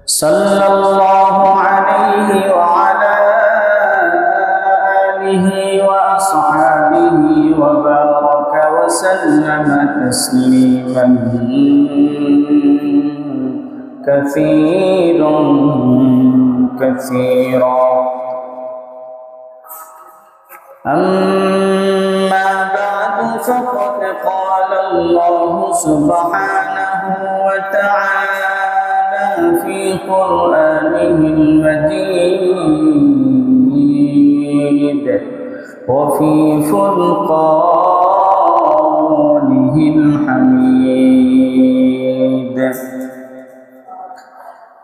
صلى الله عليه وعلى آله وأصحابه وبارك وسلم تسليما كثيرا أما بعد فقد قال الله سبحانه وتعالى في قرآنه المجيد وفي فرقانه الحميد.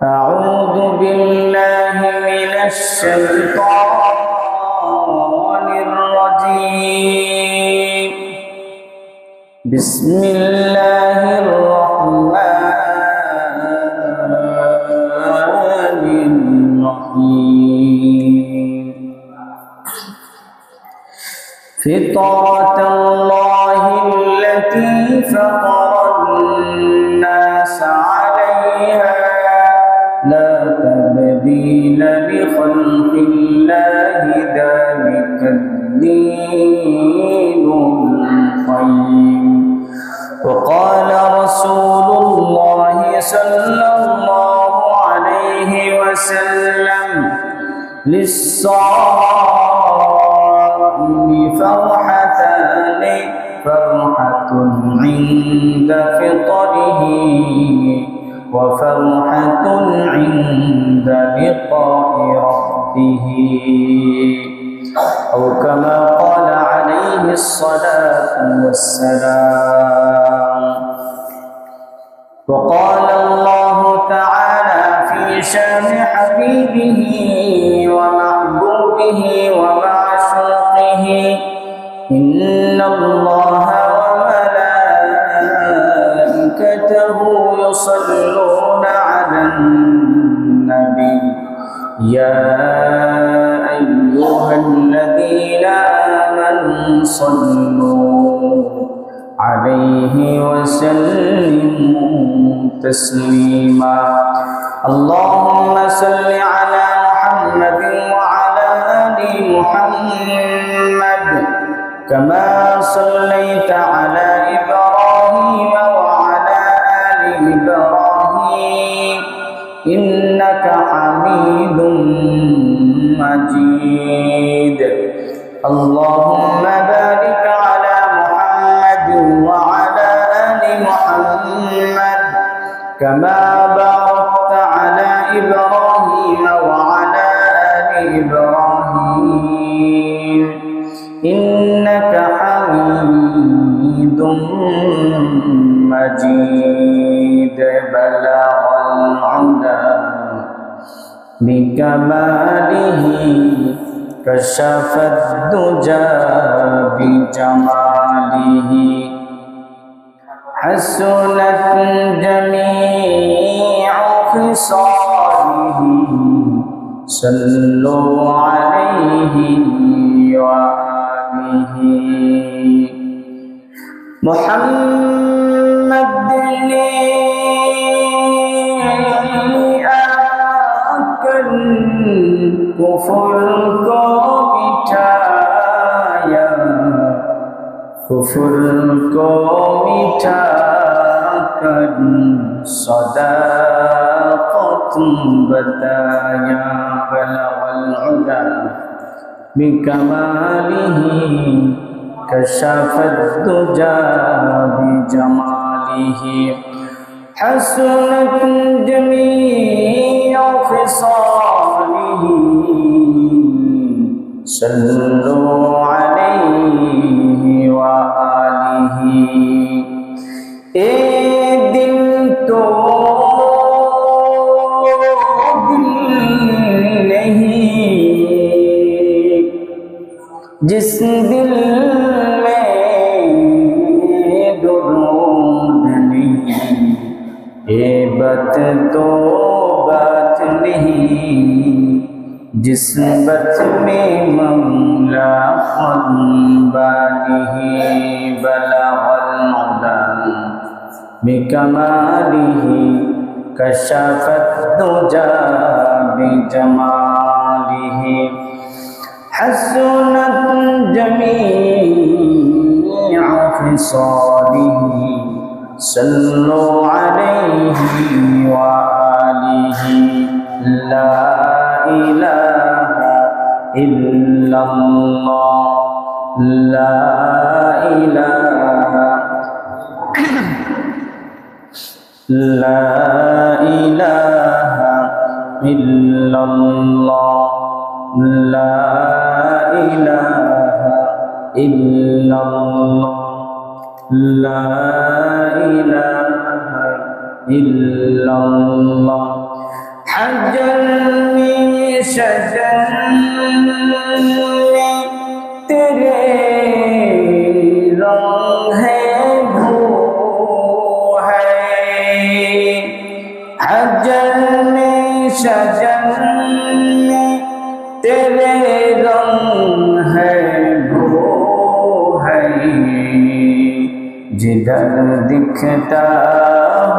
أعوذ بالله من الشيطان الرجيم. بسم الله الرحمن الرحيم. فطرة الله التي فطر الناس عليها لا تبديل لخلق الله ذلك الدين القيم. وقال رسول الله صلى الله عليه وسلم للصائم فرحتان: فرحة عند فطره وفرحة عند لقاء ربه، أو كما قال عليه الصلاة والسلام. وقال الله تعالى في شان حبيبه ومحبوبه ومعشوقه: إن الله وملائكته يصلون على النبي يا أيها الذين آمنوا صلوا عليه وسلموا تسليما. اللهم صل على محمد وعلى آل محمد كما صليت على إبراهيم وعلى آل إبراهيم إنك حميد مجيد. اللهم بارك على محمد وعلى آل محمد كما باركت على إبراهيم وعلى آل إبراهيم إنك حميد مجيد. بلغ العلا بكماله كشف الدجى بجماله حسنت جميع خصاله صلوا عليه وآله. محمد कुफर को मिटाया, कुफर को मिटा कर सदाकत बताया। बलगल उला बिकमालिही कशफत दुजा बिजमालिही हसनत जमीअ खिसालिही सल्लु अलैहि व आलिही। ए दिल तो दिल नहीं जिस दिल में दुरूद नहीं, ये बात तो बात नहीं जिस बात में मौला खुद बानी। बलगल उला بكماله كشف الدجى بجماله حسنت جميع خصاله صلوا عليه وآله لا إله إلا الله لا إله لا إله إلا الله لا إله إلا الله لا إله إلا الله حجرني شجرني तेरे रंग है भू है हजर में शजर में तेरे रंग है भू है जिधर दिखता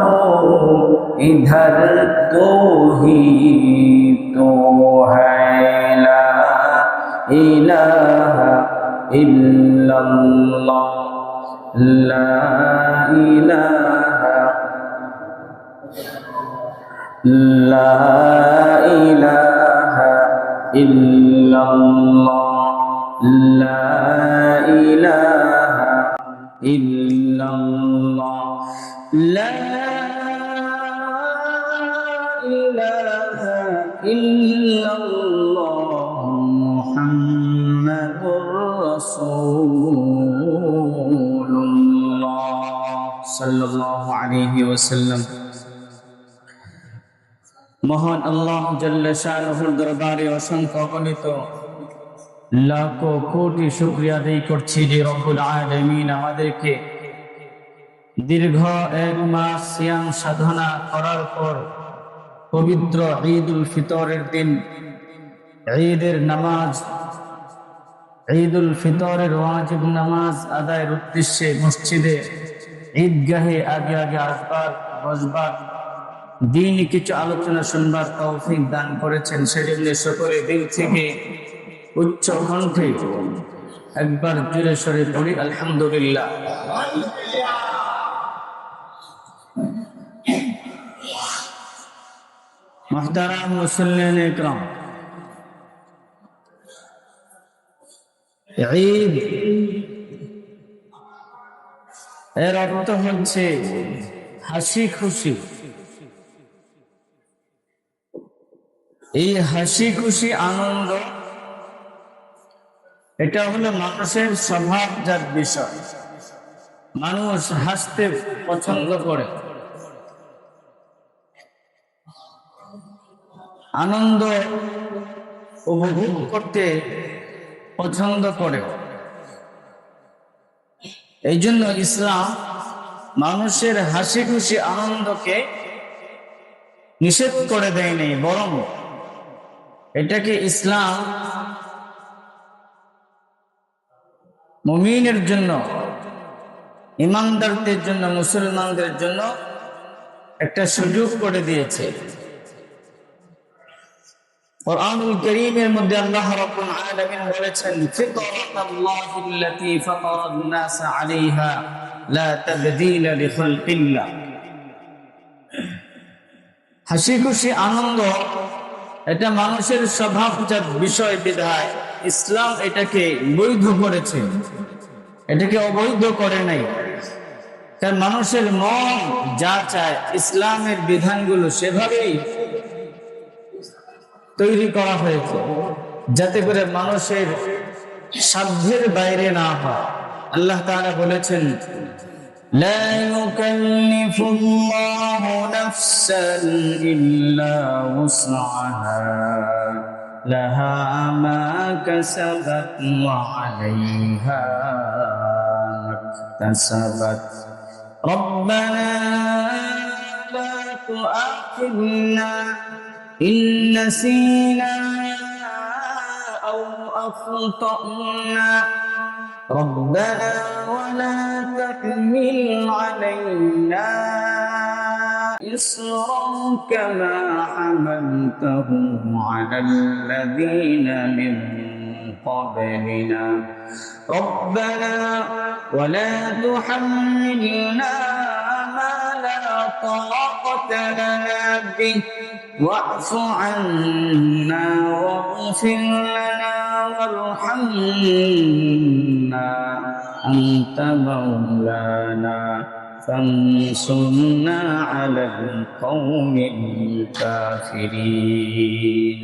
हो इधर तो ही तो है ला इलाहा इल्लल्लाह ला इलाहा इल्लल्लाह ला इलाहा इल्लल्लाह ला इलाहा इल्लल्लाह मुहम्मदुर रसूलुल्लाह सल्लल्लाहु अलैहि वसल्लम। মহান আল্লাহ জাল্লা শানুহুর দরবারে অসংখ্য অগণিত লাখো কোটি শুকরিয়া আদায় করছি যে রব্বুল আলামিন আমাদেরকে দীর্ঘ এক মাস সিয়াম সাধনা করার পর পবিত্র ঈদুল ফিতরের দিন ঈদের নামাজ ঈদুল ফিতরের ওয়াজিব নামাজ আদায়ের উদ্দেশ্যে মসজিদে ঈদগাহে আগে আগে আসবার বসবার দিনই কিছু আলোচনা শুনবার তৌফিক দান করেছেন। সেজন্য সকলে দিল থেকে উচ্চ কণ্ঠে একবার জোরে সরে পড়ি আলহামদুলিল্লাহ। মুহতারাম মুসল্লিয়ান ইকরাম, ঈদ এর অর্থ হচ্ছে হাসি খুশি। এই হাসি খুশি আনন্দ এটা হলো মানুষের স্বভাবজাত বিষয়। মানুষ হাসতে পছন্দ করে, আনন্দ উপভোগ করতে পছন্দ করে। এই জন্য ইসলাম মানুষের হাসি খুশি আনন্দকে নিষেধ করে দেয়নি, বরং এটাকে ইসলাম মুমিনের জন্য, ইমানদারদের জন্য, মুসলমানদের জন্য একটা সুযোগ করে দিয়েছে। কুরআনুল কারীমের মধ্যে আল্লাহ রাব্বুল আলামিন বলেছেন, ফিতরাতাল্লাহিল্লাতী ফাতারান নাস আলাইহা লা তাবদীলা লিখালকিল্লাহ। হাসি খুশি আনন্দ এটা মানুষের স্বভাবজাত বিষয় বিধায় ইসলাম এটাকে বৈধ করেছে, এটাকে অবৈধ করে নাই। কারণ মানুষের মন যা চায় ইসলামের বিধানগুলো সেভাবেই তৈরি করা হয়েছে, যাতে করে মানুষের সাধ্যের বাইরে না হয়। আল্লাহ তাআলা বলেছেন, لا يكلف الله نفسا إلا وسعها لها ما كسبت وعليها ما اكتسبت ربنا لا تؤاخذنا إن نسينا أو أخطأنا ربنا ولا تحمل علينا إصرا كما حملته على الذين من قبلنا ربنا ولا تحملنا ما لا طاقة لنا به واعف عنا واغفر لنا وارحمنا أنت مولانا فانصرنا على القوم الكافرين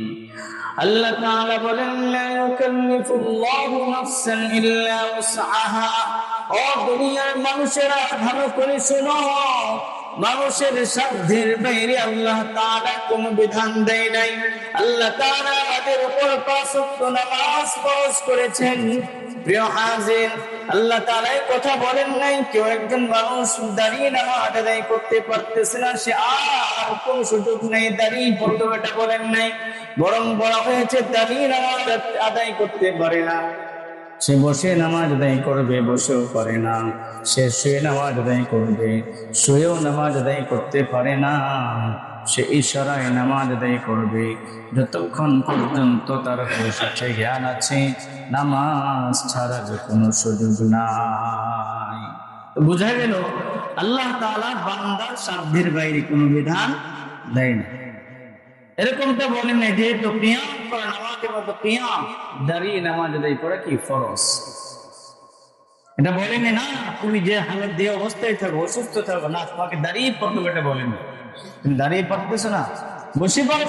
আল্লাহ তাআলা বলেন লা ইউকাল্লিফুল্লাহু নাফসান ইল্লা উসআহা ও দুনিয়ার মানুষেরা ভালো করে শোনো মানুষের সাধ্যের বাইরে আল্লাহ তাআলা কোনো বিধান দেয় নাই আল্লাহ তাআলা আমাদের উপর পাঁচ ওয়াক্ত নামাজ ফরজ করেছেন প্রিয় হাজির আল্লাহ তাআলা এই কথা বলেন নাই কেউ একজন মানুষ দাঁড়িয়ে নামাজ আদায় করতে পারতেছে না সে আর কোনো সুযোগ নেই দাঁড়িয়ে পড়তে এটা বলেন নাই বরং বলা হয়েছে দাঁড়িয়ে নামাজ আদায় করতে পারে না সে বসে নামাজ আদায় করবে বসেও পারে না সে শুয়ে নামাজ আদায় করবে শুয়েও নামাজ আদায় করতে পারে না সে ইশারায় নামাজ আদায় করবে যতক্ষণ পর্যন্ত তার হুঁশ জ্ঞান আছে নামাজ ছাড়া যে কোনো সুযোগ নাই বোঝা গেল আল্লাহ তাআলা বান্দার সাধ্যের বাইরে কোনো বিধান দেয় না এরকমটা বলেন না যেহেতু কিয়াম করা নামাজের মতো কিয়াম দাঁড়িয়ে নামাজ আদায় করা কি ফরজ এটা বলেন না তুমি যে হালত দিয়ে অবস্থায় থাকো অসুস্থ থাকো না তোমাকে দাঁড়িয়ে পড়তে এটা বলেন তুমি দাঁড়িয়ে পড়তেছো না বসে পড়ো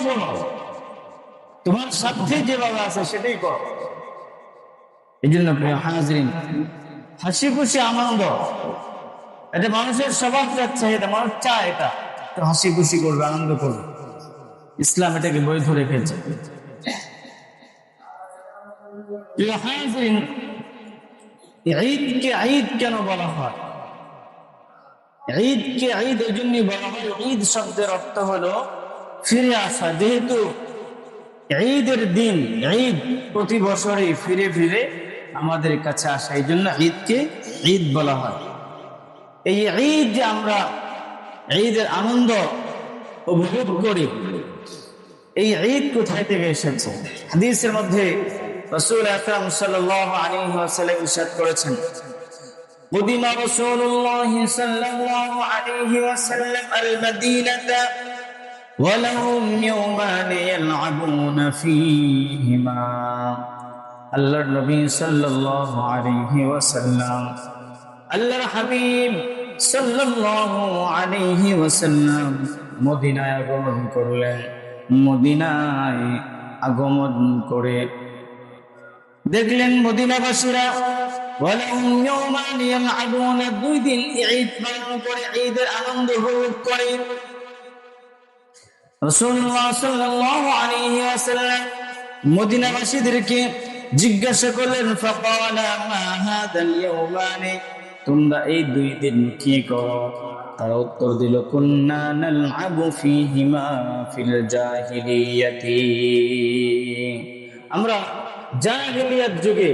তোমার সাথে যেভাবে আছে সেটাই করো এই জন্য প্রিয় হাজিরিন হাসি খুশি আনন্দ এটা মানুষের স্বভাব যাচ্ছে এটা মানুষ চায় এটা তো হাসি খুশি করবে আনন্দ করবে ইসলাম এটাকে বৈধ রেখেছে ঈদকে ঈদ কেন বলা হয় ঈদকে ঈদ এই জন্যই বলা হয় ঈদ শব্দের অর্থ হলো ফিরে আসা যেহেতু ঈদের দিন ঈদ প্রতি বছরই ফিরে ফিরে আমাদের কাছে আসা এই জন্য ঈদকে ঈদ বলা হয় এই ঈদ যে আমরা ঈদের আনন্দ উপভোগ করি এই ঈদ কোথায় থেকে এসেছে হাদিসের মধ্যে রাসূল আকরাম সাল্লাল্লাহু আলাইহি ওয়াসাল্লাম ইরশাদ করেছেন قدم رسول الله صلى الله عليه وسلم المدينة ولهم يومان يلعبون فيهما الله النبي صلى الله عليه وسلم الله حبيب সাল্লাল্লাহু আলাইহি ওয়াসাল্লাম মদিনায় আগমন করলেন মদিনায় আগমন করে দেখলেন মদিনাবাসীরা ওয়ালাহুম ইয়াওমান ইয়ালআবুনা দুই দিন ঈদ পালন করে ঈদের আনন্দ উপভোগ করে রাসূলুল্লাহ সাল্লাল্লাহু আলাইহি ওয়াসাল্লাম মদিনাবাসীদেরকে জিজ্ঞাসা করলেন ফাকালা মা হাদাল ইয়াওমানি তোমরা এই দুই দিন কি করো তারা উত্তর দিল কুন্না নালআবু ফীহিমা ফিল জাহিলিয়াতি আমরা জাহিলিয়াত যুগে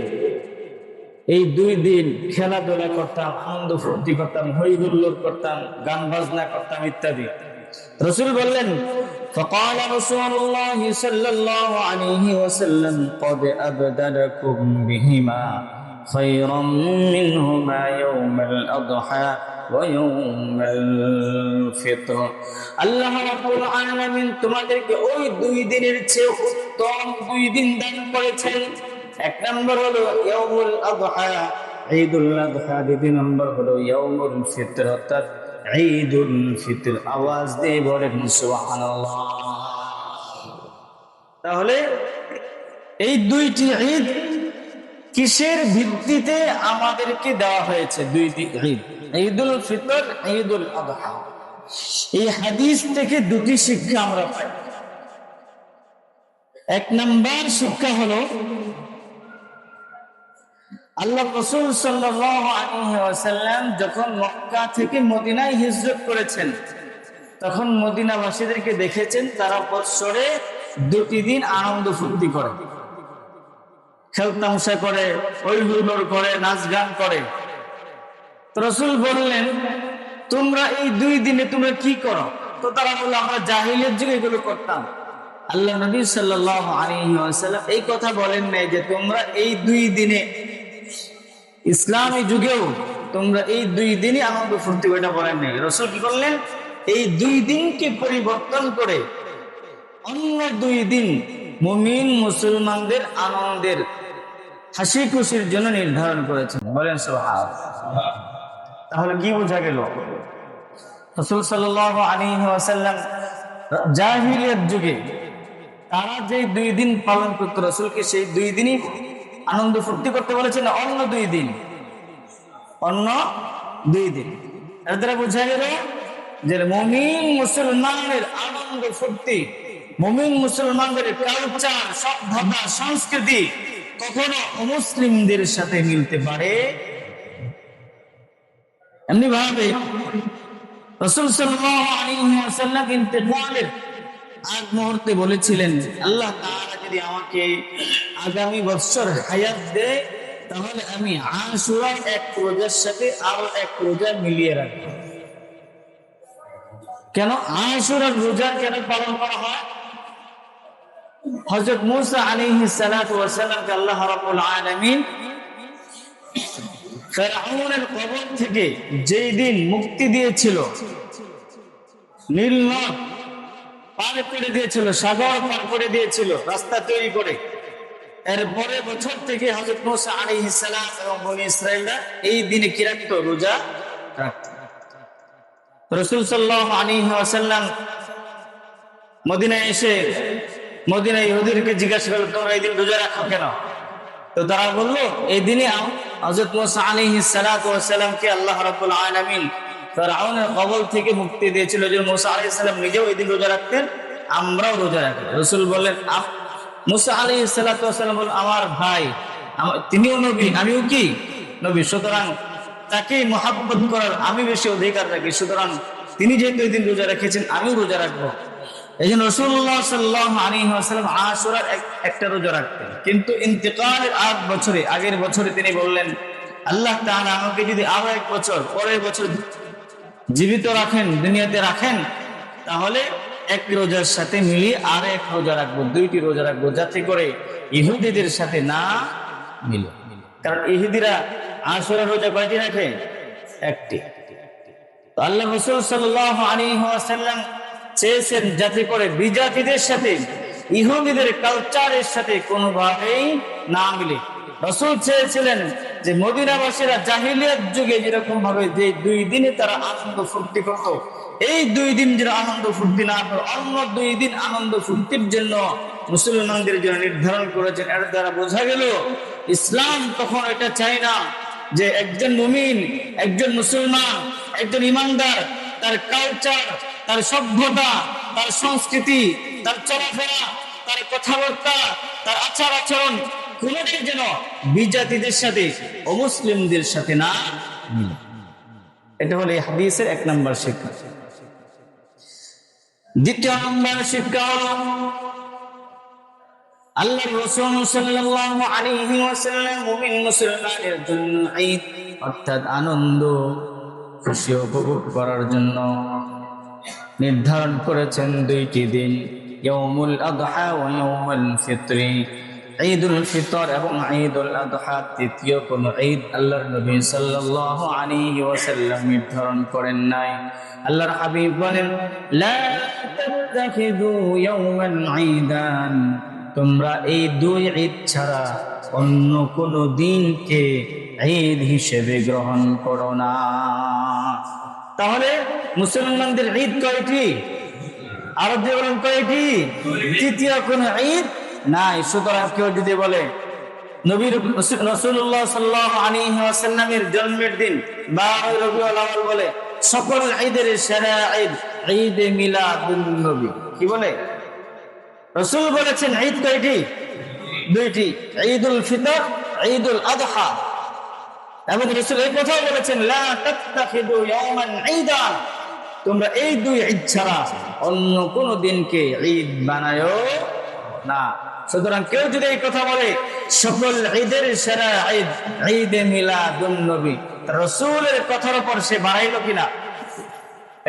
এই দুই দিন খেলাধুলা করতাম আনন্দ ফুর্তি করতাম হই হুল্লোড় করতাম গান বাজনা করতাম ইত্যাদি রাসূল বললেন فقال رسول الله صلى الله عليه وسلم قد أبدلكم بهما خيرا منهما يوم الأضحى ويوم الفطر আল্লাহ রাব্বুল আলামিন তোমাদেরকে ওই দুই দিনের চেয়ে উত্তম দুই দিন দান করেছেন এক নম্বর হলো ইয়াউমুল আযহা ঈদুল আযহা দ্বিতীয় নম্বর হলো ইয়াউমুল ফিতর অর্থাৎ ঈদুল ফিতর আওয়াজ দিয়ে বলেন সুবহানাল্লাহ তাহলে এই দুইটি ঈদ কিসের ভিত্তিতে আমাদেরকে দেওয়া হয়েছে দুইটি ঈদ ঈদুল ফিতর ঈদুল আযহা এই হাদিস থেকে দুটি শিক্ষা আমরা পাই এক নাম্বার শিক্ষা হলো আল্লাহ রাসূল সাল্লাল্লাহু আলাইহি ওয়াসাল্লাম যখন মক্কা থেকে মদিনায় হিজরত করেছেন তখন মদিনাবাসীদেরকে দেখেছেন তারা বছরে দুটি দিন আনন্দ ফুর্তি করে খেলতামশা করে, ওই হুল্লোড় করে, নাচ গান করে। তো রাসূল বললেন, তোমরা এই 2 দিনে তোমরা কি করো? তো তারা বলল, আমরা জাহিলিয়াত যুগে এগুলো করতাম। আল্লাহ নবী সাল্লাল্লাহু আলাইহি ওয়াসাল্লাম এই কথা বলেন নাই যে তোমরা এই 2 দিনে, ইসলামী যুগেও তোমরা এই 2 দিনই আনন্দ ফুর্তি, এটা বলেন নাই। রাসূল কি করলেন? এই 2 দিনকে পরিবর্তন করে অন্য 2 দিন মুমিন মুসলমানদের আনন্দের, হাসি খুশির জন্য নির্ধারণ করেছেন। বলেন সুবহানাল্লাহ। তাহলে কি বোঝা গেল? রাসূল সাল্লাল্লাহু আলাইহি ওয়াসাল্লাম জাহিলিয়াত যুগে তারা যে 2 দিন পালন করত, রাসূলকে সেই 2 দিনই আনন্দ ফুর্তি করতে বলেছেন, অন্য 2 দিন, অন্য 2 দিন। এর দ্বারা বোঝা গেল যে মুমিন মুসলমানের আনন্দ ফুর্তি, মুমিন মুসলমানদের কালচার, সভ্যতা, সংস্কৃতি কখনো অমুসলিমদের সাথে মিলতে পারে। এমনি ভাবে রাসূল সাল্লাল্লাহু আলাইহি ওয়াসাল্লাম ইন্তেকালের আগ মুহূর্তে বলেছিলেন, আল্লাহ তাআলা যদি আমাকে আগামী বছর হায়াত দেয় তাহলে আমি আশুরার 1 রোজার সাথে আরো 1 রোজা মিলিয়ে রাখবো। কেন আশুরার রোজা কেন পালন করা হয়? হযরত মূসা আলাইহিস সালাতু ওয়াস সালামকে আল্লাহ রাব্বুল আলামিন ফিরআউনের কবল থেকে যেই দিন মুক্তি দিয়েছিল, নীল নদ পার করে দিয়েছিল, সাগর পার করে দিয়েছিল রাস্তা তৈরি করে, এরপরে বছর থেকে হযরত মূসা আলাইহিস সালাম এবং বনী ইসরাঈলরা এই দিনে কি রাখত? রোজা রাখত। রাসূল সাল্লাল্লাহু আলাইহি ওয়াসাল্লাম মদিনায় এসে মদিনায় ইহুদিদেরকে জিজ্ঞাসা করলেন, তোমরা এই দিন রোজা রাখো কেন? তো তারা বলল, এই দিনে হযরত মূসা আলাইহিস সালাতু ওয়াস সালামকে আল্লাহ রাব্বুল আলামিন ফিরআউনের কবল থেকে মুক্তি দিয়েছিল, যে মূসা আলাইহিস সালাম নিজেও এই দিন রোজা রাখতেন, আমরাও রোজা রাখি। রাসূল বললেন, মূসা আলাইহিস সালাতু ওয়াস সালাম বললেন, আমার ভাই, তিনিও নবী, আমিও কি নবী, সুতরাং তাকে মহব্বত করার আমি বেশি অধিকার রাখি, সুতরাং তিনি যেহেতু এই দিন রোজা রেখেছেন আমিও রোজা রাখবো। এই জন্য রাসূলুল্লাহ সাল্লাল্লাহু আলাইহি ওয়াসাল্লাম আশুরার একটা রোজা রাখতেন। কিন্তু ইন্তেকালের আগের বছরে তিনি বললেন, আল্লাহ তাআলা আমাকে যদি আরো 1 বছর, পরের বছর জীবিত রাখেন, দুনিয়াতে রাখেন, তাহলে 1 রোজার সাথে মিলিয়ে আর 1 রোজা রাখবো, 2টি রোজা রাখবো, যাতে করে ইহুদিদের সাথে না মিলে। কারণ ইহুদিরা আশুরার রোজা কয়টি রাখে? 1টি। তো আল্লাহ রাসূল সাল্লাল্লাহু আলাইহি ওয়াসাল্লাম চেয়েছেন যাতে করে বিজাতিদের সাথে, ইহুদিদের কালচারের সাথে কোনোভাবেই না মিলে। রাসূল চেয়েছিলেন যে মদিনাবাসীরা জাহিলিয়াত যুগে যেরকম ভাবে যে 2 দিনে তারা আনন্দ ফুর্তি করত, এই 2 দিন যেন আনন্দ ফুর্তি না করে অন্য 2 দিন আনন্দ ফুর্তির জন্য মুসলমানদের জন্য নির্ধারণ করেছেন। এর দ্বারা বোঝা গেল ইসলাম তখন এটা চায় না যে একজন মুমিন, একজন মুসলমান, একজন ইমানদার তার কালচার, তার সভ্যতা, তার সংস্কৃতি, তার চলাফেরা, তার কথাবার্তা, তার আচার আচরণ কোনটাই যেন বিজাতিদের সাথে, অমুসলিমদের সাথে না মিলে। এটা হলো এই হাদিসের 1 নম্বর শিক্ষা। 2 নম্বর শিক্ষা হলো আল্লাহর রাসূল সাল্লাল্লাহু আলাইহি ওয়াসাল্লাম মুমিন মুসলমানের জন্য ঈদ অর্থাৎ আনন্দ খুশি উপভোগ করার জন্য নির্ধারণ করেছেন 2টি দিন, ইয়াউমুল আযহা ওয়া ইয়াউমুল ফিত্র। ঈদুল ফিতর এবং ঈদুল আযহা, তৃতীয় কোন ঈদ আল্লাহর নবী সাল্লাল্লাহু আলাইহি ওয়াসাল্লাম নির্ধারণ করেন নাই। আল্লাহর হাবিব বলেন, লা তাত্তাখিযু ইয়াওমান ঈদান, তোমরা এই 2 ঈদ ছাড়া অন্য কোন দিনকে ঈদ হিসেবে গ্রহণ করো না। তাহলে মুসলমানদের ঈদ কয়টি? আরো যে বলেন কয়টি? তৃতীয় কোন ঈদ নাই। সুতরাং কেউ যদি বলে নবীর রাসূলুল্লাহ সাল্লাল্লাহু আলাইহি ওয়াসাল্লামের জন্মের দিন 12 রবিউল আউয়াল বলে, সকল ঈদের সেরা ঈদ ঈদ মিলাদুন নবী। কি বলে? রাসূল বলেছেন ঈদ কয়টি? 2টি, ঈদুল ফিতর, ঈদুল আযহা। এবং রাসূল এই কথা বলেছেন, লা তাত্তাখিযু ইয়াওমান ঈদান, তোমরা এই 2 ঈদ ছাড়া অন্য কোন দিনকে ঈদ বানায়ো না। সুতরাং কেউ যদি এই কথা বলে সকল ঈদের সেরা ঈদ ঈদে মিলাদুন নবী, রাসূলের কথার উপর সে বাড়াইলো কিনা?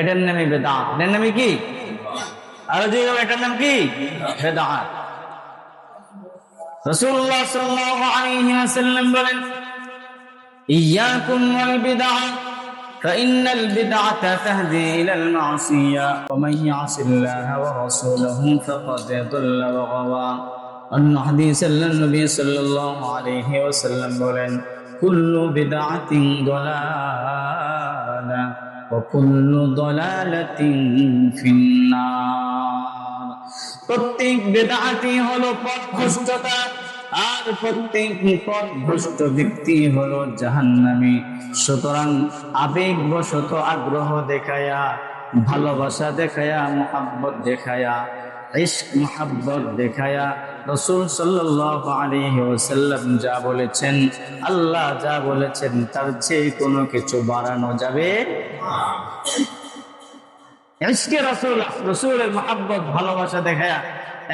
এটার নামে বেদাত। এটার নামে কি? আর যে এটার নাম কি? বেদাত। রাসূলুল্লাহ সাল্লাল্লাহু আলাইহি ওয়াসাল্লাম বলেন, ইয়াকুম ওয়াল বিদআহ ফাইন্নাল বিদআতা তাহদি ইলাল মাসিয়া ওয়া মান ইয়াসিল্লাহ ওয়া রাসূলহু ফাকাদ দাল্লা ওয়া গাওয়া। অন্য হাদিসে নবী সাল্লাল্লাহু আলাইহি ওয়াসাল্লাম বলেন, কুল্লু বিদআতিন দালালা ওয়া কুল্লু দালালাতিন ফিন্নার। প্রত্যেক বিদআতি হলো পথভ্রষ্টতা, আর প্রত্যেক পথভ্রষ্ট ব্যক্তি হলো জাহান্নামী। সুতরাং আবেগবশত আগ্রহ দেখায়া, ভালোবাসা দেখায়া, মুহাব্বত দেখায়া, ইশক মুহাব্বত দেখায়া রাসূল সাল্লাল্লাহু আলাইহি ওয়াসাল্লাম যা বলেছেন, আল্লাহ যা বলেছেন তার চেয়ে কোনো কিছু বাড়ানো যাবে না। ইশকে রাসূল, রাসূলের মুহাব্বত ভালোবাসা দেখায়া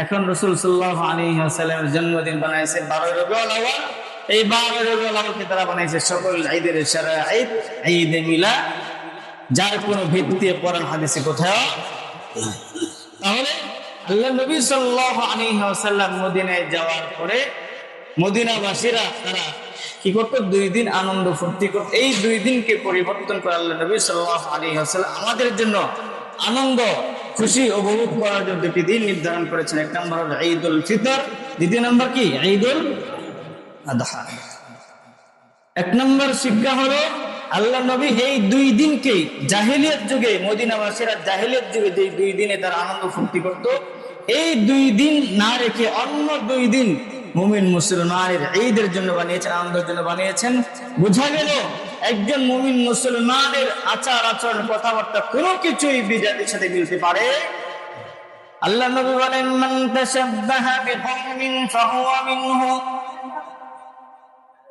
এখন রাসূল সাল্লাল্লাহু আলাইহি ওয়াসাল্লামের জন্মদিন বানাইছে 12 রবিউল আউয়াল। এই 12 রবিউল আউয়ালকে তারা বানাইছে সকল ঈদের সেরা ঈদ, ঈদে মিলাদ, যার কোনো ভিত্তি কোরআন হাদিসে কোথাও। তাহলে আল্লাহ নবী সাল্লাল্লাহু আলাইহি ওয়াসাল্লাম মদিনায় যাওয়ার পরে মদিনাবাসীরা তারা কি করত? 2 দিন আনন্দ ফুর্তি করত। এই 2 দিনকে পরিবর্তন করে আল্লাহ নবী সাল্লাল্লাহু আলাইহি ওয়াসাল্লাম আমাদের জন্য আনন্দ খুশি উপভোগ করার জন্য 2টি দিন নির্ধারণ করেছেন। এক নম্বর হলো ঈদুল ফিতর, দ্বিতীয় নম্বর কি? ঈদুল আযহা। এক নম্বর শিক্ষা হলো আল্লাহ নবী এই 2 দিনকে জাহেলিয়াত যুগে মদিনাবাসীরা জাহেলিয়াত যুগে যে 2 দিনে তারা আনন্দ ফুর্তি করত, এই 2 দিন না রেখে অন্য 2 দিন মুমিন মুসলমানের ঈদের জন্য বানিয়েছেন, আনন্দের জন্য বানিয়েছেন। বোঝা গেল একজন মুমিন মুসলমানের আচার আচরণ কথাবার্তা কোনো কিছুই বিজাতির সাথে মিলতে পারে। আল্লাহ নবী বলেন, মান তাশাব্বাহা বিকওমিন ফাহুয়া মিনহু।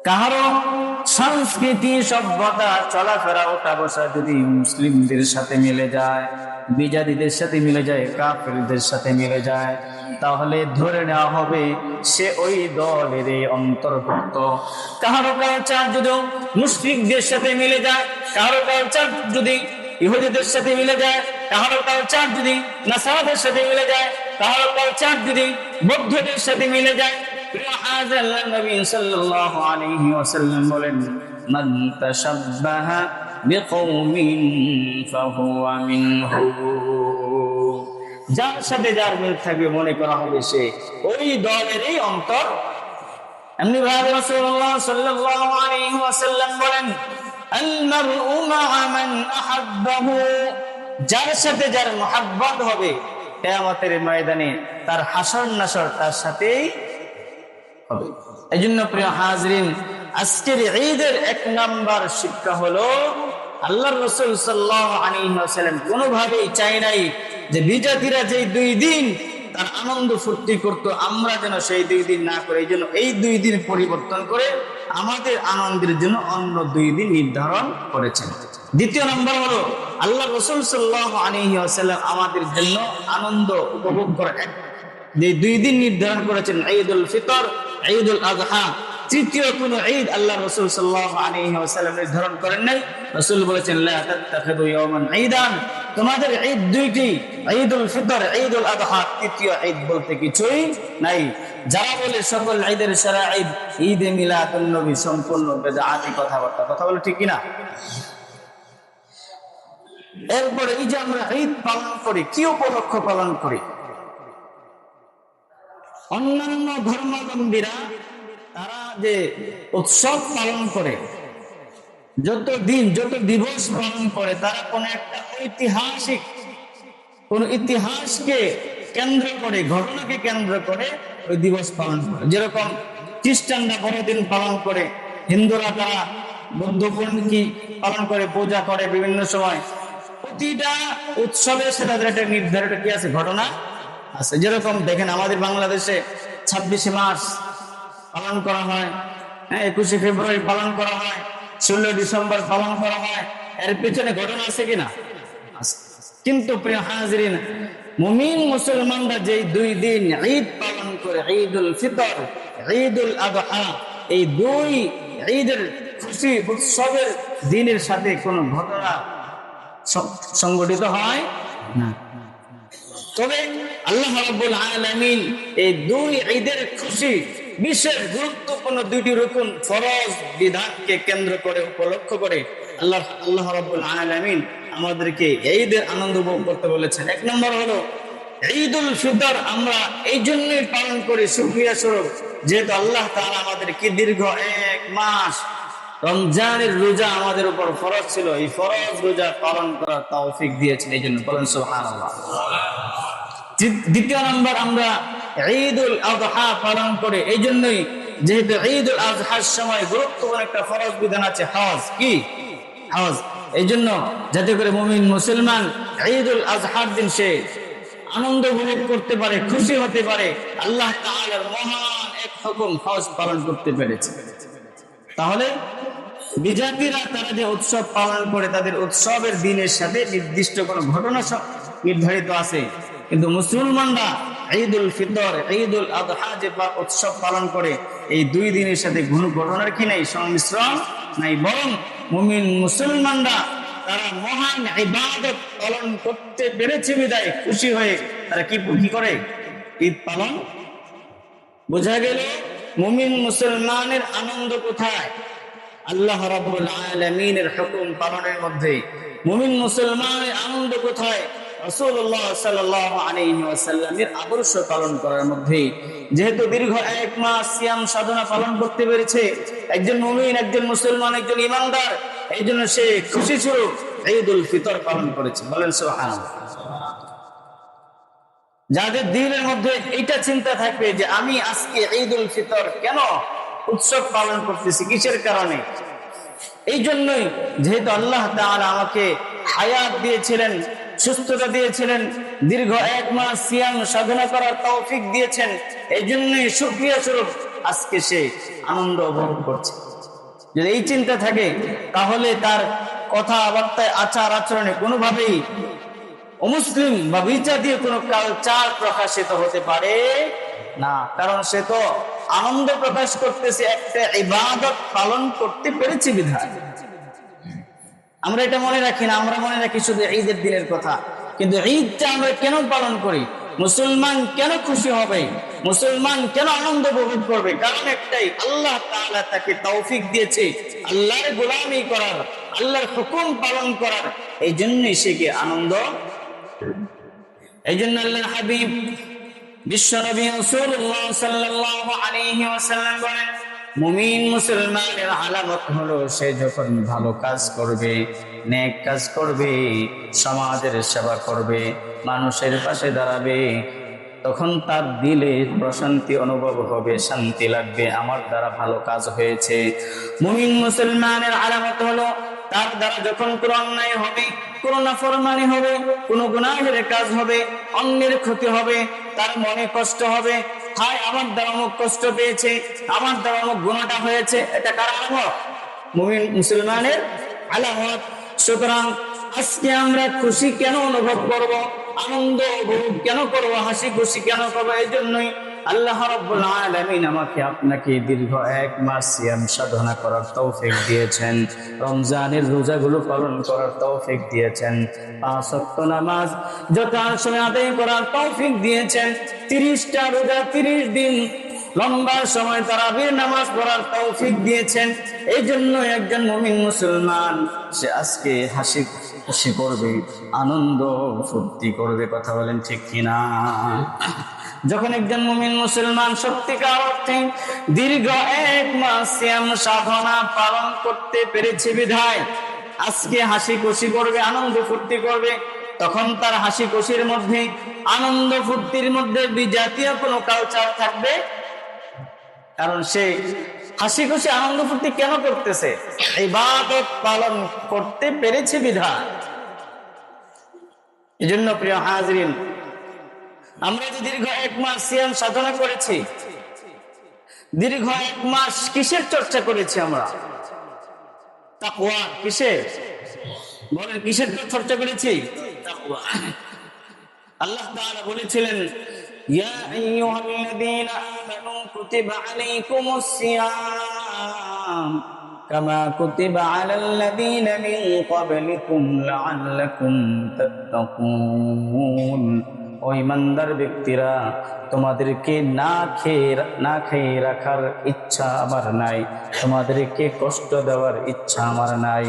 কারো সংস্কৃতি, সভ্যতা, চলাফেরা, ওঠা বসা যদি মুসলিমদের সাথে মিলে যায়, বিজাতিদের সাথে মিলে যায়, কাফেরদের সাথে মিলে যায়, তাহলে ধরে নেওয়া হবে সে ওই দলের অন্তর্ভুক্ত। কারো কালচার যদি মুশরিকদের সাথে মিলে যায়, কারো কালচার যদি ইহুদিদের সাথে মিলে যায়, কারো কালচার যদি নাসারাদের সাথে মিলে যায়, কারো কালচার যদি বৌদ্ধদের সাথে মিলে যায়, নবী সাল্লাল্লাহু আলাইহি ওয়াসাল্লাম বলেন, মান তাশাব্বাহা বিকওমিন ফাহুয়া মিনহু। যার সাথে যার মিল থাকবে মনে করা হবে সে ওই দলেরই অন্তর। এমনি ভাবে রাসূলুল্লাহ সাল্লাল্লাহু আলাইহি ওয়াসাল্লাম বলেন, আল মারউ মা'a মান আহাব্বাহু। যার সাথে যার মুহাব্বত হবে কিয়ামতের ময়দানে তার হাসর নাসর তার সাথেই হবে। এজন্য প্রিয় হাজরিন, আজকের ঈদের 1 নাম্বার শিক্ষা হলো আল্লাহর রাসূল সাল্লাল্লাহু আলাইহি ওয়াসাল্লাম কোনোভাবেই চাই নাই যে বিজাতিরা যে 2 দিন তার আনন্দ ফুর্তি করত আমরা যেন সেই 2 দিন না করে, এই জন্য এই 2 দিন পরিবর্তন করে আমাদের আনন্দের জন্য অন্য 2 দিন নির্ধারণ করেছেন। দ্বিতীয় নম্বর হলো আল্লাহ রাসূল সাল্লাল্লাহু আলাইহি ওয়াসাল্লাম আমাদের জন্য আনন্দ উপভোগ করার যে 2 দিন নির্ধারণ করেছেন, ঈদুল ফিতর, ঈদুল আযহা। তৃতীয় কোন ঈদ আল্লাহ রাসূল সাল্লাল্লাহু আলাইহি ওয়াসাল্লাম নির্ধারণ করেন নাই। রাসূল বলেছেন, লা তাত্তাখিযু ইয়াওমান ঈদান। তোমাদের ঈদ 2টি, ঈদুল ফিতর, ঈদুল আযহা। তৃতীয় ঈদ বলতে কিছুই নাই। যারা বলে সকল ঈদের সেরা ঈদ ঈদে মিলাদুন নবী, সম্পূর্ণ বেদাতি কথাবার্তা। কথা বলে ঠিক কিনা? এরপরে এই যে আমরা ঈদ পালন করি, কি উপলক্ষ পালন করি? অন্যান্য ধর্মাবলম্বীরা তারা যে উৎসব পালন করে, যত দিন যত দিবস পালন করে, তারা কোন একটা ঐতিহাসিক কোন ইতিহাসকে কেন্দ্র করে, ঘটনাকে কেন্দ্র করে ওই দিবস পালন করে। যেরকম খ্রিস্টানরা বড়দিন পালন করে, হিন্দুরা তারা বৌদ্ধ পূর্ণিমা পালন করে, পূজা করে বিভিন্ন সময়। প্রতিটা উৎসবের সাথে তাদের একটা নির্ধারিত কি আছে, ঘটনা আছে। যেরকম দেখেন আমাদের বাংলাদেশে 26শে মার্চ পালন করা হয়, 21শে ফেব্রুয়ারি পালন করা হয়, 16 ডিসেম্বর পালন করা হয়। এর পেছনে ঘটনা আছে কিনা? কিন্তু প্রিয় হাজরিন, মুমিন মুসলমানরা যে 2 দিন ঈদ পালন করে ঈদুল ফিতর, ঈদুল আযহা, এই দুই ঈদের খুশি উৎসবের দিনের সাথে কোনো ঘটনা সংঘটিত হয় না। তবে আল্লাহ রাব্বুল আলামিন এই দুই ঈদের খুশি বিশেষ গুরুত্বপূর্ণ দুইটি রুকুন ফরজ বিধানকে কেন্দ্র করে উপলক্ষ করে আল্লাহ রাব্বুল আলামিন আমাদেরকে ঈদের আনন্দ উপভোগ করতে বলেছেন। এক নম্বর হলো ঈদুল ফিতর আমরা এই জন্যই পালন করি শুকরিয়া স্বরূপ, যেহেতু আল্লাহ তাআলা আমাদেরকে দীর্ঘ 1 মাস রমজানের রোজা আমাদের উপর ফরজ ছিল, এই ফরজ রোজা পালন করার তৌফিক দিয়েছেন, এই জন্য বলেন সুবহানাল্লাহ। দ্বিতীয় নম্বর আমরা ঈদুল আযহা পালন করে এই জন্যই, যেহেতু ঈদুল আযহার সময় গুরুত্বপূর্ণ একটা ফরজ বিধান আছে হজ, কি হজ, এই জন্য যাতে করে মুমিন মুসলমান ঈদুল আযহার দিন সে আনন্দ উপভোগ করতে পারে, খুশি হতে পারে, আল্লাহ তাআলার মহান এক হুকুম হজ পালন করতে পেরেছে। তাহলে বিজাতিরা তারা যে উৎসব পালন করে তাদের উৎসবের দিনের সাথে নির্দিষ্ট কোনো ঘটনা নির্ধারিত আছে, কিন্তু মুসলমানরা ঈদুল ফিতর, ঈদুল আযহা যে উৎসব পালন করে এই দুই দিনের সাথে কোনো ঘটনার কি নাই, সংমিশ্রণ নাই, বরং মুমিন মুসলমানরা তারা মহান ইবাদত পালন করতে পেরেছে বিদায় খুশি হয়ে তারা কি করে ঈদ পালন। বোঝা গেল মুমিন মুসলমানের আনন্দ কোথায়? আল্লাহ রাব্বুল আলামিনের হুকুম পালনের মধ্যে। মুমিন মুসলমানের আনন্দ কোথায়? রাসূলুল্লাহ সাল্লাল্লাহু আলাইহি ওয়াসাল্লামের আদর্শ পালন করার মধ্যে। যেহেতু দীর্ঘ 1 মাস সিয়াম সাধনা পালন করতে পেরেছে একজন মুমিন, একজন মুসলমান, একজন ঈমানদার, এই জন্য সে খুশি স্বরূপ ঈদুল ফিতর পালন করেছে, বলেন সুবহানাল্লাহ। যাদের দিলের মধ্যে এইটা চিন্তা থাকবে যে আমি আজকে ঈদুল ফিতর কেন উৎসব পালন করতেছি, কিসের কারণে, এই জন্যই যেহেতু আল্লাহ তাআলা আমাকে হায়াত দিয়েছিলেন, সুস্থতা দিয়েছিলেন, দীর্ঘ 1 মাস সিয়াম সাধনা করার তৌফিক দিয়েছেন, এই জন্যই শুকরিয়া স্বরূপ আজকে সে আনন্দ উপভোগ করছে। যদি এই চিন্তা থাকে তাহলে তার কথাবার্তায় আচার আচরণে কোনোভাবেই অমুসলিম বা বিজাতীয় কোনো কালচার প্রকাশিত হতে পারে না, কারণ সে তো আনন্দ প্রকাশ করতেছে একটা ইবাদত পালন করতে পেরেছে বিধায়। আমরা এটা মনে রাখি না, আমরা মনে রাখি শুধু ঈদের দিনের কথা, কিন্তু ঈদটা আমরা কেন পালন করি, মুসলমান কেন খুশি হবে, মুসলমান কেন আনন্দ উপভোগ করবে, কারণ একটাই, আল্লাহ তাআলা তাকে তৌফিক দিয়েছে আল্লাহর গোলামি করার, আল্লাহর হুকুম পালন করার, এই জন্যই সে কি আনন্দ। এই জন্য আল্লাহর হাবিব বিশ্বনবী রাসূলুল্লাহ সাল্লাল্লাহু আলাইহি ওয়াসাল্লাম বলেন, মুমিন মুসলমানের আলামত হলো সে যখন ভালো কাজ করবে, নেক কাজ করবে, সমাজের সেবা করবে, মানুষের পাশে দাঁড়াবে, তখন তার দিলে প্রশান্তি অনুভব হবে, শান্তি লাগবে, আমার দ্বারা ভালো কাজ হয়েছে। মুমিন মুসলমানের আলামত হলো তার দ্বারা যখন কোনো অন্যায় হবে, কোনো নাফরমানি হবে, কোনো গুনাহের কাজ হবে, অন্যের ক্ষতি হবে, তার মনে কষ্ট হবে, হায় আমার দ্বারা অমুক কষ্ট পেয়েছে, আমার দ্বারা অমুক গুনাহটা হয়েছে, এটা কার আলামত? মুমিন মুসলমানের আলামত। সুতরাং আজকে আমরা খুশি কেন অনুভব করব, আনন্দ উপভোগ কেন করব, হাসি খুশি কেন করবো, এই জন্যই আল্লাহ রাব্বুল আলামিন আমাকে আপনাকে দীর্ঘ 1 মাস সিয়াম সাধনা করার তৌফিক দিয়েছেন, রমজানের রোজাগুলো পালন করার তৌফিক দিয়েছেন, 5 ওয়াক্ত নামাজ যথার সময় আদায় করার তৌফিক দিয়েছেন, 30টা রোজা 30 দিন লম্বা সময় তারাবির নামাজ পড়ার তৌফিক দিয়েছেন। এই জন্য একজন মুমিন মুসলমান সে আজকে হাসি খুশি করবে, আনন্দ ফুর্তি করবে, কথা বলেন ঠিক কিনা? যখন একজন মুমিন মুসলমান সত্যিকার অর্থে দীর্ঘ 1 মাস সিয়াম সাধনা পালন করতে পেরেছে বিধায় আজকে হাসি খুশি করবে, আনন্দ ফুর্তি করবে, তখন তার হাসি খুশির মধ্যে, আনন্দ ফুর্তির মধ্যে বিজাতীয় কোনো কালচার থাকবে, কারণ সে হাসি খুশি আনন্দ ফুর্তি কেন করতেছে, ইবাদত পালন করতে পেরেছে বিধায়। এজন্য প্রিয় হাজরিন, আমরা যে দীর্ঘ 1 মাস সিয়াম সাধনা করেছি, দীর্ঘ 1 মাস কিসের চর্চা করেছি আমরা? তাকওয়া। কিসের? বলেন, কিসের চর্চা করেছি? তাকওয়া। আল্লাহ তাআলা বলেছিলেন ইয়া আইয়ুহাল্লাযীনা আমানু কুতিবা আলাইকুমুস সিয়াম কামা কুতিবা আলাল্লাযীনা মিন ক্বাবলিকুম লাআল্লাকুম তাত্তাকুন। ও ঈমানদার ব্যক্তিরা, তোমাদেরকে না খেয়ে রাখার ইচ্ছা আমার নাই, তোমাদেরকে কষ্ট দেওয়ার ইচ্ছা আমার নাই।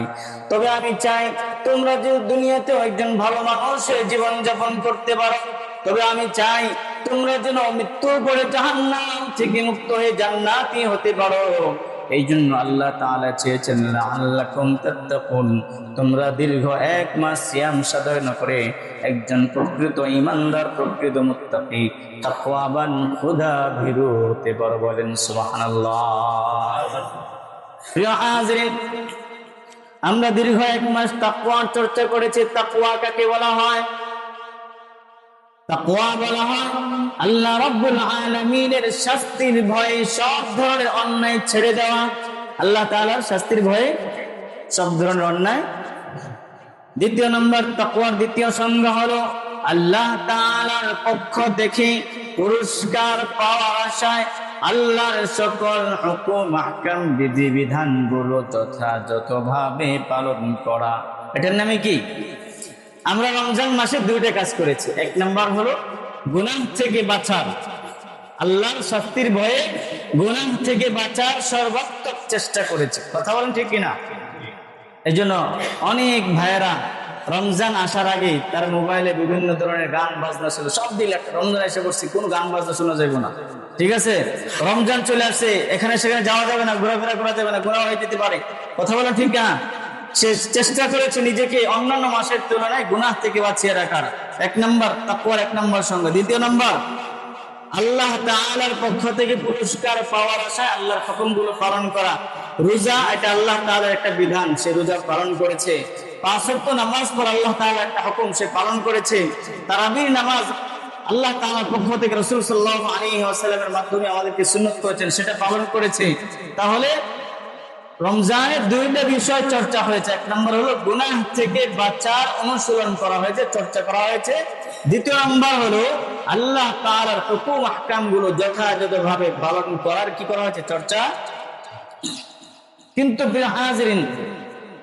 তবে আমি চাই তোমরা যে দুনিয়াতে একজন ভালো মানুষের জীবন যাপন করতে পারো। তবে আমি চাই তোমরা যেন মৃত্যুর পরে জাহান্নাম থেকে মুক্ত হয়ে জান্নাতি হতে পারো। এই জন্য আল্লাহ তাআলা চেয়েছেন লাআল্লাকুম তাত্তাকুন, তোমরা দীর্ঘ 1 মাস সিয়াম সাধন করে একজন প্রকৃত ঈমানদার, প্রকৃত মুত্তাকি, তাকওয়াবান, খোদা ভীরু হতে পারো। বলেন সুবহানাল্লাহ। প্রিয় হাজিরিন, আমরা দীর্ঘ 1 মাস তাকওয়ার চর্চা করেছি। তাকওয়া কাকে বলা হয়? তাকওয়া বলা হয় আল্লাহ রাব্বুল আলামিনের শাস্তির ভয়ে সব ধরনের অন্যায় ছেড়ে দেওয়া। আল্লাহ তাআলার শাস্তির ভয়ে সব ধরনের অন্যায়। দ্বিতীয় নম্বর, তাকওয়ার দ্বিতীয় সংজ্ঞা হলো আল্লাহ তাআলার পক্ষ থেকে পুরস্কার পাওয়ার আশায় আল্লাহর সকল হুকুম, আহকাম, বিধিবিধানগুলো যথাযথভাবে পালন করা। এটার নামে কি? আমরা রমজান মাসে 2টা কাজ করেছি। 1 নাম্বার হলো গুনাহ থেকে বাঁচার, আল্লাহর শাস্তির ভয়ে গুনাহ থেকে বাঁচার সর্বাত্মক চেষ্টা করেছি। কথা বলেন ঠিক কিনা? এই জন্য অনেক ভাইয়েরা রমজান আসার আগে তার মোবাইলে বিভিন্ন ধরনের গান বাজনা ছিল, সব দিলে রমজান এসে করছি, কোনো গান বাজনা শোনা যাবে না। ঠিক আছে, রমজান চলে আসছে, এখানে সেখানে যাওয়া যাবে না, ঘোরাফেরা করা যাবে না, গুনাহ হয়ে যেতে পারে। কথা বলেন ঠিক না? সে চেষ্টা করেছে নিজেকে অন্যান্য মাসের তুলনায় গুনাহ থেকে বাঁচিয়ে রাখার। 1 নম্বর তাকওয়ার 1 নম্বর সঙ্গে। দ্বিতীয় নম্বর, আল্লাহ তাআলার পক্ষ থেকে পুরস্কার পাওয়ার আশায় আল্লাহর হুকুমগুলো পালন করা। রোজা, এটা আল্লাহ তাআলার একটা বিধান, সে রোজা পালন করেছে। 5 ওয়াক্ত নামাজ পড়া আল্লাহ তাআলার একটা হুকুম, সে পালন করেছে। তারাবির নামাজ আল্লাহ তাআলার পক্ষ থেকে রাসূল সাল্লাল্লাহু আলাইহি ওয়াসাল্লামের মাধ্যমে আমাদেরকে সুন্নাত করেছেন, সেটা পালন করেছে। তাহলে রমজানের 2টা বিষয় চর্চা হয়েছে। 1 নম্বর হলো গুনাহ থেকে বাঁচার অনুশীলন করা হয়েছে, চর্চা করা হয়েছে। দ্বিতীয় নম্বর হলো আল্লাহ তাআলার হুকুম, আহকাম গুলো যথাযথভাবে পালন করার কি করা হয়েছে? চর্চা। কিন্তু প্রিয় হাজিরিন,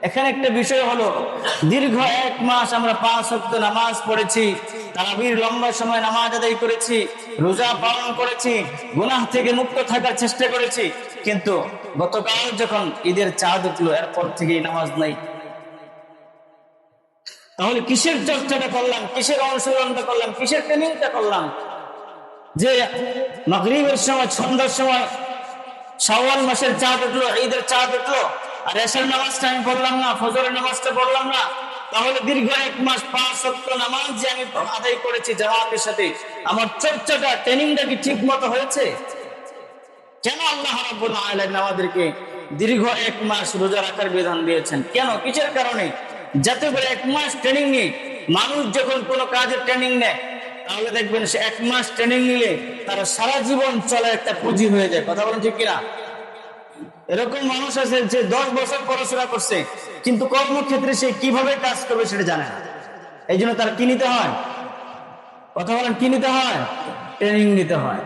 এখানে একটা বিষয় হলো দীর্ঘ 1 মাস আমরা 5 ওয়াক্ত নামাজ পড়েছি, তারাবির লম্বা সময় নামাজ আদায় করেছি, রোজা পালন করেছি, গুনাহ থেকে মুক্ত থাকার চেষ্টা করেছি, কিন্তু গতকাল যখন ঈদের চাঁদ উঠলো এরপর থেকেই নামাজ নাই। তাহলে কিসের চর্চাটা করলাম, কিসের অনুশীলনটা করলাম, কিসের ট্রেনিংটা করলাম? যে মাগরিবের সময়, সন্ধ্যার সময় শাওয়াল মাসের চাঁদ উঠলো, ঈদের চাঁদ উঠলো, আর এশার নামাজটা আমি পড়লাম না, ফজরের নামাজটা পড়লাম না। তাহলে দীর্ঘ 1 মাস 5 ওয়াক্ত নামাজ যে আমি আদায় করেছি জামাতের সাথে, আমার চর্চাটা, ট্রেনিংটা কি ঠিক মতো হয়েছে? কেন আল্লাহ রাব্বুল আলামিন আমাদেরকে দীর্ঘ 1 মাস রোজা রাখার বিধান দিয়েছেন? কেন, কিসের কারণে? যাতে করে 1 মাস ট্রেনিং নিয়ে মানুষ যখন কোনো কাজের ট্রেনিং নেয়, তাহলে দেখবেন সে 1 মাস ট্রেনিং নিলে তার সারা জীবন চলে একটা পুঁজি হয়ে যায়। কথা বলেন ঠিক কিনা? এরকম মানুষ আছে যে 10 বছর পড়াশোনা করছে, কিন্তু কর্মক্ষেত্রে সে কিভাবে কাজ করবে সেটা জানে না। এই জন্য তার কি নিতে হয়? কথা বলেন, কি নিতে হয়? ট্রেনিং নিতে হয়।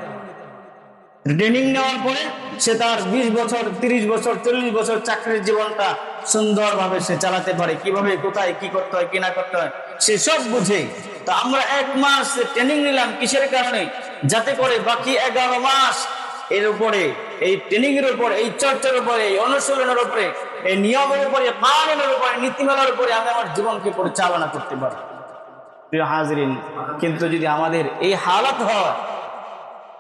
ট্রেনিং নেওয়ার পরে সে তার 20 বছর, 30 বছর, 40 বছর চাকরির জীবনটা সুন্দরভাবে সে চালাতে পারে। কিভাবে, কোথায় কি করতে হয়, কি না করতে হয়, সে সব বুঝে। তো আমরা 1 মাস ট্রেনিং নিলাম কিসের কারণে? যাতে করে বাকি 11 মাস এর উপরে, এই ট্রেনিং এর উপর, এই চর্চার উপরে, এই অনুশীলনের উপরে, এই নিয়মের উপরে, কানুনের উপরে, নীতিমালার উপরে আমি আমার জীবনকে পরিচালনা করতে পারি। প্রিয় হাজিরিন, কিন্তু যদি আমাদের এই হালত হয়,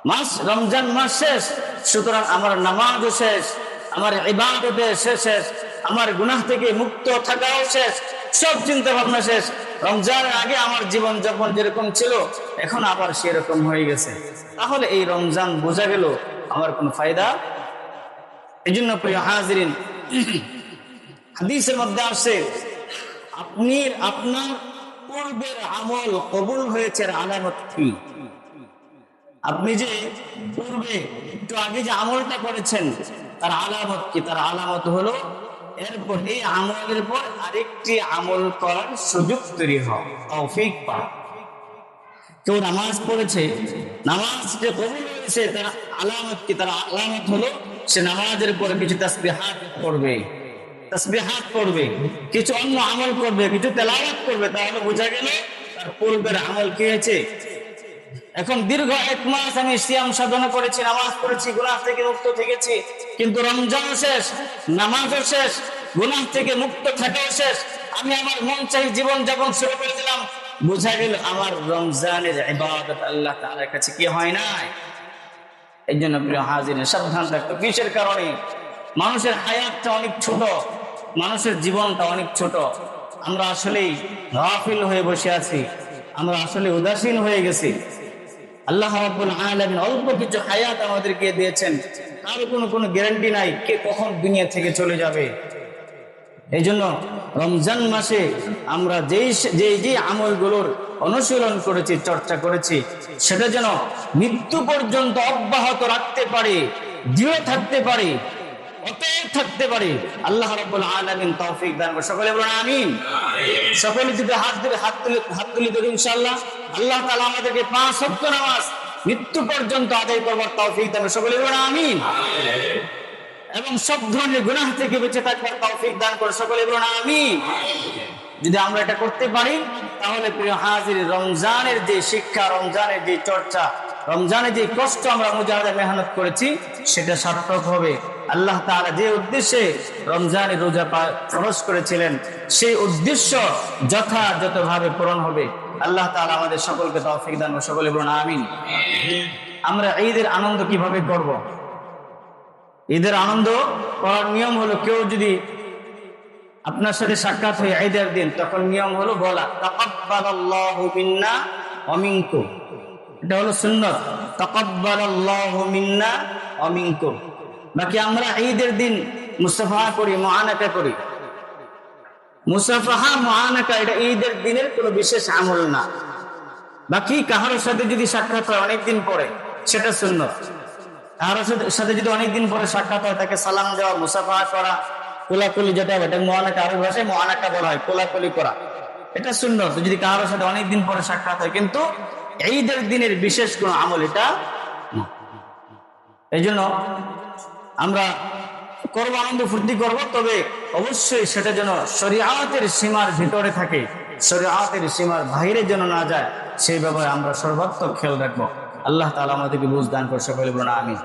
মাস রমজান মাস শেষ, সুতরাং আমার নামাজও শেষ, আমার ইবাদতে শেষ, আমার গুনাহ থেকে মুক্ত থাকাও শেষ, সব চিন্তা ভাবনা শেষ। রমজানের আগে আমার জীবন যাপন যেরকম ছিল এখন আবার সেরকম হয়ে গেছে। তাহলে এই রমজান বোঝা গেল আমার কোনো ফায়দা। এই জন্য প্রিয় হাজিরিন, হাদিসের মধ্যে আসে আপনার পূর্বের আমল কবুল হয়েছে আলামত কি? আপনি যে পূর্বে একটু আগে যে আমলটা করেছেন তার আলামত কি? তার আলামত হলো এরপর এই আমলের পর আরেকটি আমল করার সুযোগ তৈরি হয়, তৌফিক পাওয়া। কেউ নামাজ পড়েছে, নামাজ যে কবুল হয়েছে তার আলামত কি? তার আলামত হলো সে নামাজের পরে কিছু তাসবিহাত পড়বে, তাসবিহাত পড়বে, কিছু অন্য আমল করবে, কিছু তেলাওয়াত করবে, তাহলে বোঝা গেল তার পূর্বের আমল কি হয়েছে। এখন দীর্ঘ 1 মাস আমি সিয়াম সাধনা করেছি, নামাজ পড়েছি, গুনাহ থেকে মুক্ত থেকেছি, কিন্তু রমজান শেষ, নামাজও শেষ, গুনাহ থেকে মুক্ত থাকাও শেষ, আমি আমার মন চাই জীবন যাপন শুরু করে দিলাম, বোঝা গেল আমার রমজানের ইবাদত আল্লাহ তাআলার কাছে কি হয় নাই। এই জন্য প্রিয় হাজিরিন, সাবধান থাকতো। কিসের কারণে? মানুষের হায়াতটা অনেক ছোট, মানুষের জীবনটা অনেক ছোট। আমরা আসলেই গাফিল হয়ে বসে আছি, আমরা আসলে উদাসীন হয়ে গেছি। আল্লাহ রাব্বুল আলামিন অল্প কিছু হায়াত আমাদেরকে দিয়েছেন, তার কোনো গ্যারান্টি নাই কে কখন দুনিয়া থেকে চলে যাবে। এই জন্য রমজান মাসে আমরা যে আমলগুলোর অনুশীলন করেছি, চর্চা করেছি, সেটা যেন মৃত্যু পর্যন্ত অব্যাহত রাখতে পারি, দৃঢ় থাকতে পারি, অটল থাকতে পারি। আল্লাহ রাব্বুল আলামিন তৌফিক দান করুন। সকলে বলুন আমিন। সকলে যদি হাত তুলে দেব ইনশাআল্লাহ। আল্লাহ তাআলা আমাদেরকে 5 ওয়াক্ত নামাজ মৃত্যু পর্যন্ত আদায় করবার তৌফিক দান করুন। সকলে বলুন আমিন। এবং সব ধরনের গুনাহ থেকে বেঁচে থাকবার তৌফিক দান করুন। সকলে বলুন আমিন। যদি আমরা এটা করতে পারি, তাহলে প্রিয় হাজির, রমজানের যে শিক্ষা, রমজানের যে চর্চা, রমজানের যে কষ্ট আমরা মুজাহাদা মেহনত করেছি, সেটা সার্থক হবে। আল্লাহ তাআলা যে উদ্দেশ্যে রমজানের রোজা ফরজ করেছিলেন, সেই উদ্দেশ্য যথাযথভাবে পূরণ হবে। আল্লাহ তাআলা আমাদের সকলকে তৌফিক দান করুন। সকলে বলুন আমিন। আমরা ঈদের আনন্দ কিভাবে করব? ঈদের আনন্দ করার নিয়ম হলো, কেউ যদি আপনার সাথে সাক্ষাৎ হয় ঈদের দিন, তখন নিয়ম হলো বলা তাকাব্বালাল্লাহু মিন্না ওয়া মিনকুম। এটা হলো সুন্নাত, তাকাব্বালাল্লাহু মিন্না ওয়া মিনকুম। বাকি আমরা ঈদের দিন মুসাফাহা করি, মুআনাকা করি। মুসাফাহা, মুআনাকা এটা ঈদের দিনের কোনো বিশেষ আমল না। বাকি কারোর সাথে যদি সাক্ষাৎ হয় অনেকদিন পরে, সেটা সুন্নাত। কারোর সাথে যদি অনেকদিন পরে সাক্ষাৎ হয়, তাকে সালাম দেওয়া, মুসাফাহা করা, কোলাকুলি, যেটা এটা মুআনাকা, আরবি ভাষায় মুআনাকা বলা হয়, কোলাকুলি করা, এটা সুন্নাত যদি কারোর সাথে অনেকদিন পরে সাক্ষাৎ হয়। কিন্তু ঈদের দিনের বিশেষ কোনো আমল এটা না। এই জন্য আমরা করবো, আনন্দ ফুর্তি করব, তবে অবশ্যই সেটা যেন শরীয়তের সীমার ভিতরে থাকে, শরীয়তের সীমার বাইরে যেন না যায়, সেই ব্যাপারে আমরা সর্বাত্মক খেয়াল রাখবো। আল্লাহ তাআলা আমাদেরকে বুঝ দান করুন। সকলে বলুন আমিন।